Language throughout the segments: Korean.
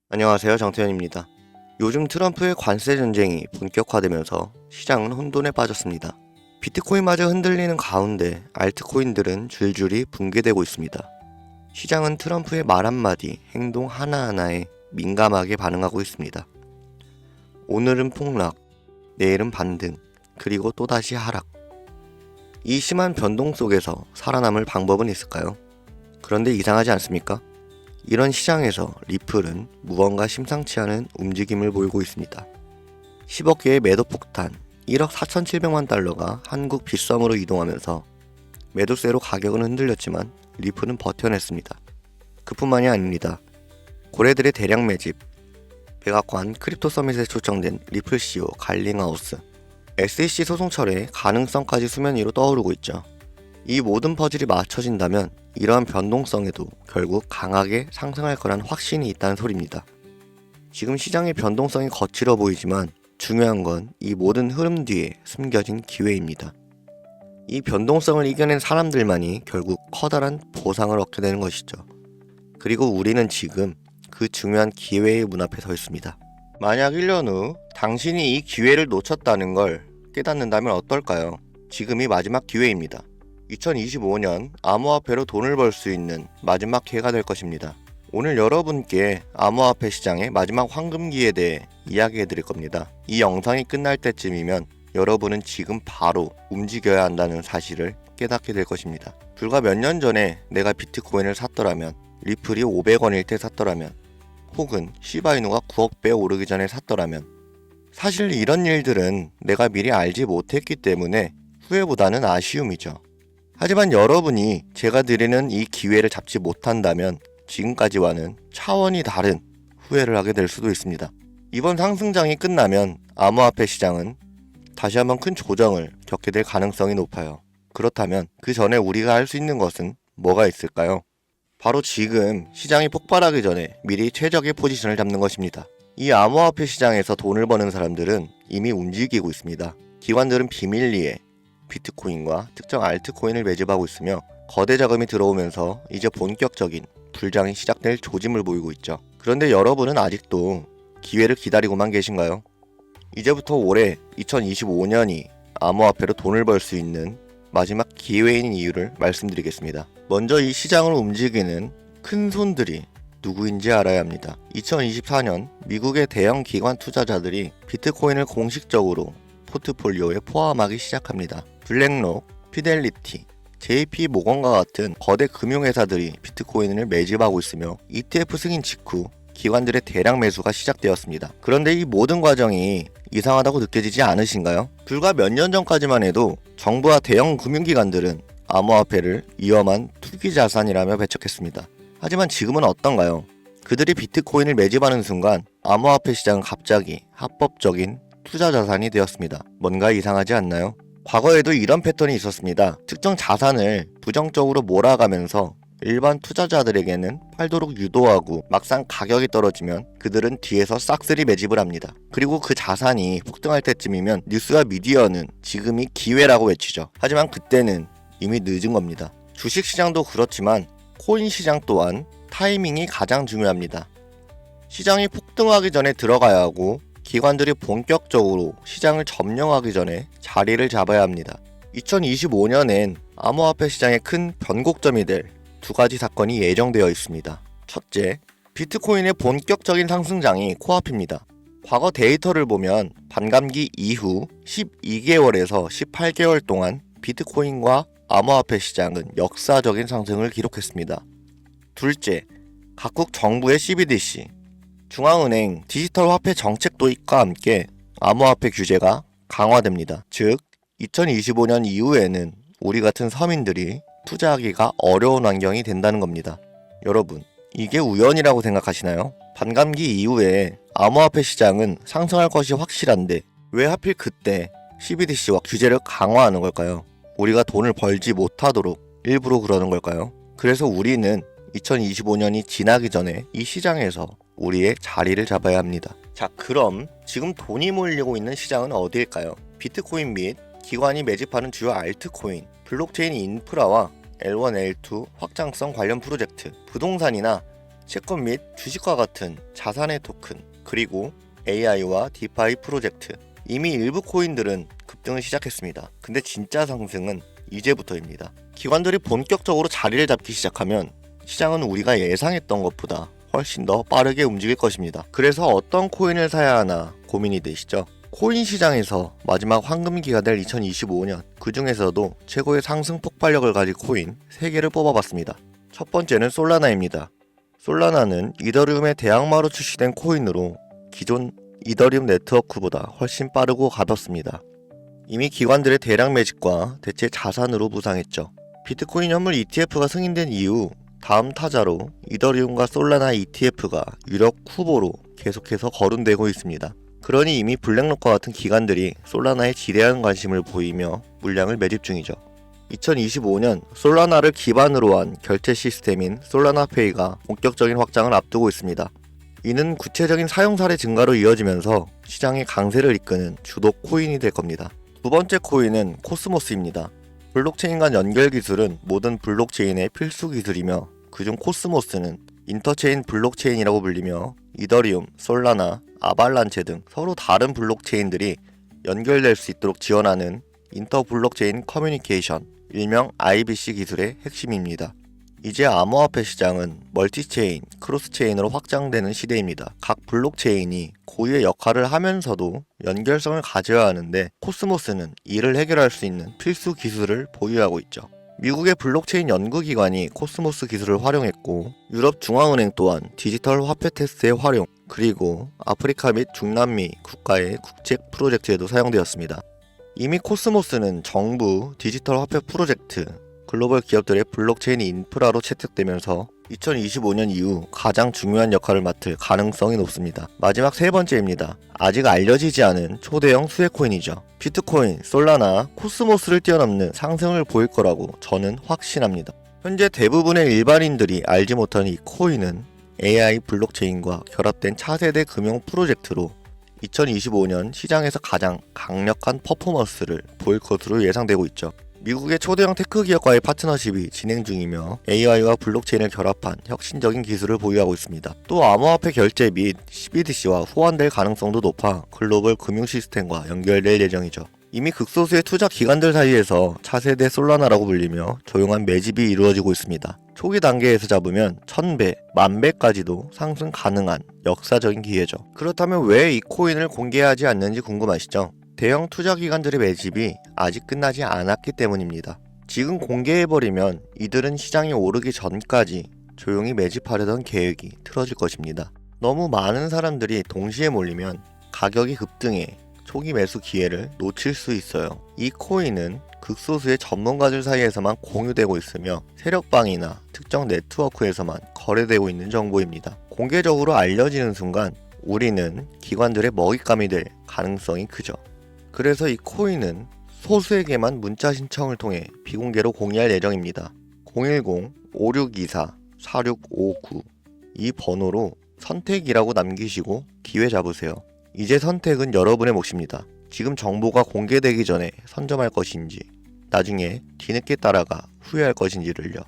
안녕하세요. 정태현입니다. 요즘 트럼프의 관세 전쟁이 본격화되면서 시장은 혼돈에 빠졌습니다. 비트코인마저 흔들리는 가운데 알트코인들은 줄줄이 붕괴되고 있습니다. 시장은 트럼프의 말 한마디, 행동 하나하나에 민감하게 반응하고 있습니다. 오늘은 폭락, 내일은 반등, 그리고 또다시 하락. 이 심한 변동 속에서 살아남을 방법은 있을까요? 그런데 이상하지 않습니까? 이런 시장에서 리플은 무언가 심상치 않은 움직임을 보이고 있습니다. 10억 개의 매도 폭탄, 1억 4,700만 달러가 한국 빗썸으로 이동하면서 매도세로 가격은 흔들렸지만 리플은 버텨냈습니다. 그뿐만이 아닙니다. 고래들의 대량 매집, 백악관 크립토 서밋에 초청된 리플 CEO 갈링하우스, SEC 소송 철회 가능성까지 수면 위로 떠오르고 있죠. 이 모든 퍼즐이 맞춰진다면 이러한 변동성에도 결국 강하게 상승할 거란 확신이 있다는 소리입니다. 지금 시장의 변동성이 거칠어 보이지만 중요한 건 이 모든 흐름 뒤에 숨겨진 기회입니다. 이 변동성을 이겨낸 사람들만이 결국 커다란 보상을 얻게 되는 것이죠. 그리고 우리는 지금 그 중요한 기회의 문 앞에 서 있습니다. 만약 1년 후 당신이 이 기회를 놓쳤다는 걸 깨닫는다면 어떨까요? 지금이 마지막 기회입니다. 2025년 암호화폐로 돈을 벌 수 있는 마지막 기회가 될 것입니다. 오늘 여러분께 암호화폐 시장의 마지막 황금기에 대해 이야기해 드릴 겁니다. 이 영상이 끝날 때쯤이면 여러분은 지금 바로 움직여야 한다는 사실을 깨닫게 될 것입니다. 불과 몇 년 전에 내가 비트코인을 샀더라면, 리플이 500원일 때 샀더라면, 혹은 시바이누가 9억 배 오르기 전에 샀더라면, 사실 이런 일들은 내가 미리 알지 못했기 때문에 후회보다는 아쉬움이죠. 하지만 여러분이 제가 드리는 이 기회를 잡지 못한다면 지금까지와는 차원이 다른 후회를 하게 될 수도 있습니다. 이번 상승장이 끝나면 암호화폐 시장은 다시 한번 큰 조정을 겪게 될 가능성이 높아요. 그렇다면 그 전에 우리가 할 수 있는 것은 뭐가 있을까요? 바로 지금 시장이 폭발하기 전에 미리 최적의 포지션을 잡는 것입니다. 이 암호화폐 시장에서 돈을 버는 사람들은 이미 움직이고 있습니다. 기관들은 비밀리에 비트코인과 특정 알트코인을 매집하고 있으며 거대 자금이 들어오면서 이제 본격적인 불장이 시작될 조짐을 보이고 있죠. 그런데 여러분은 아직도 기회를 기다리고만 계신가요? 이제부터 올해 2025년이 암호화폐로 돈을 벌 수 있는 마지막 기회인 이유를 말씀드리겠습니다. 먼저 이 시장을 움직이는 큰 손들이 누구인지 알아야 합니다. 2024년 미국의 대형 기관 투자자들이 비트코인을 공식적으로 포트폴리오에 포함하기 시작합니다. 블랙록, 피델리티, JP 모건과 같은 거대 금융회사들이 비트코인을 매집하고 있으며 ETF 승인 직후 기관들의 대량 매수가 시작되었습니다. 그런데 이 모든 과정이 이상하다고 느껴지지 않으신가요? 불과 몇 년 전까지만 해도 정부와 대형 금융기관들은 암호화폐를 위험한 투기 자산이라며 배척했습니다. 하지만 지금은 어떤가요? 그들이 비트코인을 매집하는 순간 암호화폐 시장은 갑자기 합법적인 투자 자산이 되었습니다. 뭔가 이상하지 않나요? 과거에도 이런 패턴이 있었습니다. 특정 자산을 부정적으로 몰아가면서 일반 투자자들에게는 팔도록 유도하고 막상 가격이 떨어지면 그들은 뒤에서 싹쓸이 매집을 합니다. 그리고 그 자산이 폭등할 때쯤이면 뉴스와 미디어는 지금이 기회라고 외치죠. 하지만 그때는 이미 늦은 겁니다. 주식시장도 그렇지만 코인 시장 또한 타이밍이 가장 중요합니다. 시장이 폭등하기 전에 들어가야 하고 기관들이 본격적으로 시장을 점령하기 전에 자리를 잡아야 합니다. 2025년엔 암호화폐 시장의 큰 변곡점이 될 두 가지 사건이 예정되어 있습니다. 첫째, 비트코인의 본격적인 상승장이 코앞입니다. 과거 데이터를 보면 반감기 이후 12개월에서 18개월 동안 비트코인과 암호화폐 시장은 역사적인 상승을 기록했습니다. 둘째, 각국 정부의 CBDC, 중앙은행 디지털 화폐 정책 도입과 함께 암호화폐 규제가 강화됩니다. 즉, 2025년 이후에는 우리 같은 서민들이 투자하기가 어려운 환경이 된다는 겁니다. 여러분, 이게 우연이라고 생각하시나요? 반감기 이후에 암호화폐 시장은 상승할 것이 확실한데 왜 하필 그때 CBDC와 규제를 강화하는 걸까요? 우리가 돈을 벌지 못하도록 일부러 그러는 걸까요? 그래서 우리는 2025년이 지나기 전에 이 시장에서 우리의 자리를 잡아야 합니다. 자, 그럼 지금 돈이 몰리고 있는 시장은 어디일까요? 비트코인 및 기관이 매집하는 주요 알트코인, 블록체인 인프라와 L1, L2 확장성 관련 프로젝트, 부동산이나 채권 및 주식과 같은 자산의 토큰, 그리고 AI와 디파이 프로젝트. 이미 일부 코인들은 급등을 시작했습니다. 근데 진짜 상승은 이제부터입니다. 기관들이 본격적으로 자리를 잡기 시작하면 시장은 우리가 예상했던 것보다 훨씬 더 빠르게 움직일 것입니다. 그래서 어떤 코인을 사야 하나 고민이 되시죠? 코인 시장에서 마지막 황금기가 될 2025년, 그 중에서도 최고의 상승 폭발력을 가진 코인 3개를 뽑아봤습니다. 첫 번째는 솔라나입니다. 솔라나는 이더리움의 대항마로 출시된 코인으로 기존 이더리움 네트워크보다 훨씬 빠르고 가볍습니다. 이미 기관들의 대량 매집과 대체 자산으로 부상했죠. 비트코인 현물 ETF가 승인된 이후 다음 타자로 이더리움과 솔라나 ETF가 유력 후보로 계속해서 거론되고 있습니다. 그러니 이미 블랙록과 같은 기관들이 솔라나에 지대한 관심을 보이며 물량을 매집 중이죠. 2025년 솔라나를 기반으로 한 결제 시스템인 솔라나페이가 본격적인 확장을 앞두고 있습니다. 이는 구체적인 사용 사례 증가로 이어지면서 시장의 강세를 이끄는 주도 코인이 될 겁니다. 두 번째 코인은 코스모스입니다. 블록체인 간 연결 기술은 모든 블록체인의 필수 기술이며 그중 코스모스는 인터체인 블록체인이라고 불리며 이더리움, 솔라나, 아발란체 등 서로 다른 블록체인들이 연결될 수 있도록 지원하는 인터 블록체인 커뮤니케이션, 일명 IBC 기술의 핵심입니다. 이제 암호화폐 시장은 멀티체인, 크로스체인으로 확장되는 시대입니다. 각 블록체인이 고유의 역할을 하면서도 연결성을 가져야 하는데 코스모스는 이를 해결할 수 있는 필수 기술을 보유하고 있죠. 미국의 블록체인 연구기관이 코스모스 기술을 활용했고 유럽 중앙은행 또한 디지털 화폐 테스트의 활용, 그리고 아프리카 및 중남미 국가의 국제 프로젝트에도 사용되었습니다. 이미 코스모스는 정부, 디지털 화폐 프로젝트, 글로벌 기업들의 블록체인 인프라로 채택되면서 2025년 이후 가장 중요한 역할을 맡을 가능성이 높습니다. 마지막 세 번째입니다. 아직 알려지지 않은 초대형 수혜코인이죠. 비트코인, 솔라나, 코스모스를 뛰어넘는 상승을 보일 거라고 저는 확신합니다. 현재 대부분의 일반인들이 알지 못하는 이 코인은 AI 블록체인과 결합된 차세대 금융 프로젝트로 2025년 시장에서 가장 강력한 퍼포먼스를 보일 것으로 예상되고 있죠. 미국의 초대형 테크 기업과의 파트너십이 진행 중이며 AI와 블록체인을 결합한 혁신적인 기술을 보유하고 있습니다. 또 암호화폐 결제 및 CBDC와 호환될 가능성도 높아 글로벌 금융 시스템과 연결될 예정이죠. 이미 극소수의 투자 기관들 사이에서 차세대 솔라나라고 불리며 조용한 매집이 이루어지고 있습니다. 초기 단계에서 잡으면 1000배, 10,000배까지도 상승 가능한 역사적인 기회죠. 그렇다면 왜 이 코인을 공개하지 않는지 궁금하시죠? 대형 투자 기관들의 매집이 아직 끝나지 않았기 때문입니다. 지금 공개해버리면 이들은 시장이 오르기 전까지 조용히 매집하려던 계획이 틀어질 것입니다. 너무 많은 사람들이 동시에 몰리면 가격이 급등해 초기 매수 기회를 놓칠 수 있어요. 이 코인은 극소수의 전문가들 사이에서만 공유되고 있으며 세력방이나 특정 네트워크에서만 거래되고 있는 정보입니다. 공개적으로 알려지는 순간 우리는 기관들의 먹잇감이 될 가능성이 크죠. 그래서 이 코인은 소수에게만 문자 신청을 통해 비공개로 공개할 예정입니다. 010-5624-4659 이 번호로 선택이라고 남기시고 기회 잡으세요. 이제 선택은 여러분의 몫입니다. 지금 정보가 공개되기 전에 선점할 것인지 나중에 뒤늦게 따라가 후회할 것인지를요.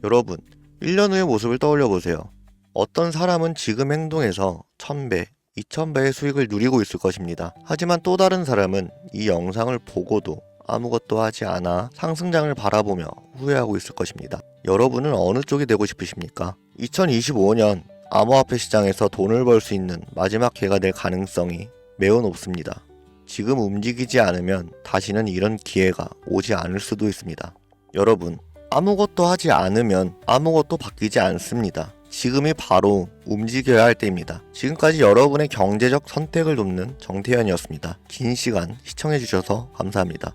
여러분, 1년 후의 모습을 떠올려보세요. 어떤 사람은 지금 행동에서 1000배, 2000배의 수익을 누리고 있을 것입니다. 하지만 또 다른 사람은 이 영상을 보고도 아무것도 하지 않아 상승장을 바라보며 후회하고 있을 것입니다. 여러분은 어느 쪽이 되고 싶으십니까? 2025년 암호화폐 시장에서 돈을 벌 수 있는 마지막 기회가 될 가능성이 매우 높습니다. 지금 움직이지 않으면 다시는 이런 기회가 오지 않을 수도 있습니다. 여러분, 아무것도 하지 않으면 아무것도 바뀌지 않습니다. 지금이 바로 움직여야 할 때입니다. 지금까지 여러분의 경제적 선택을 돕는 정태현이었습니다. 긴 시간 시청해주셔서 감사합니다.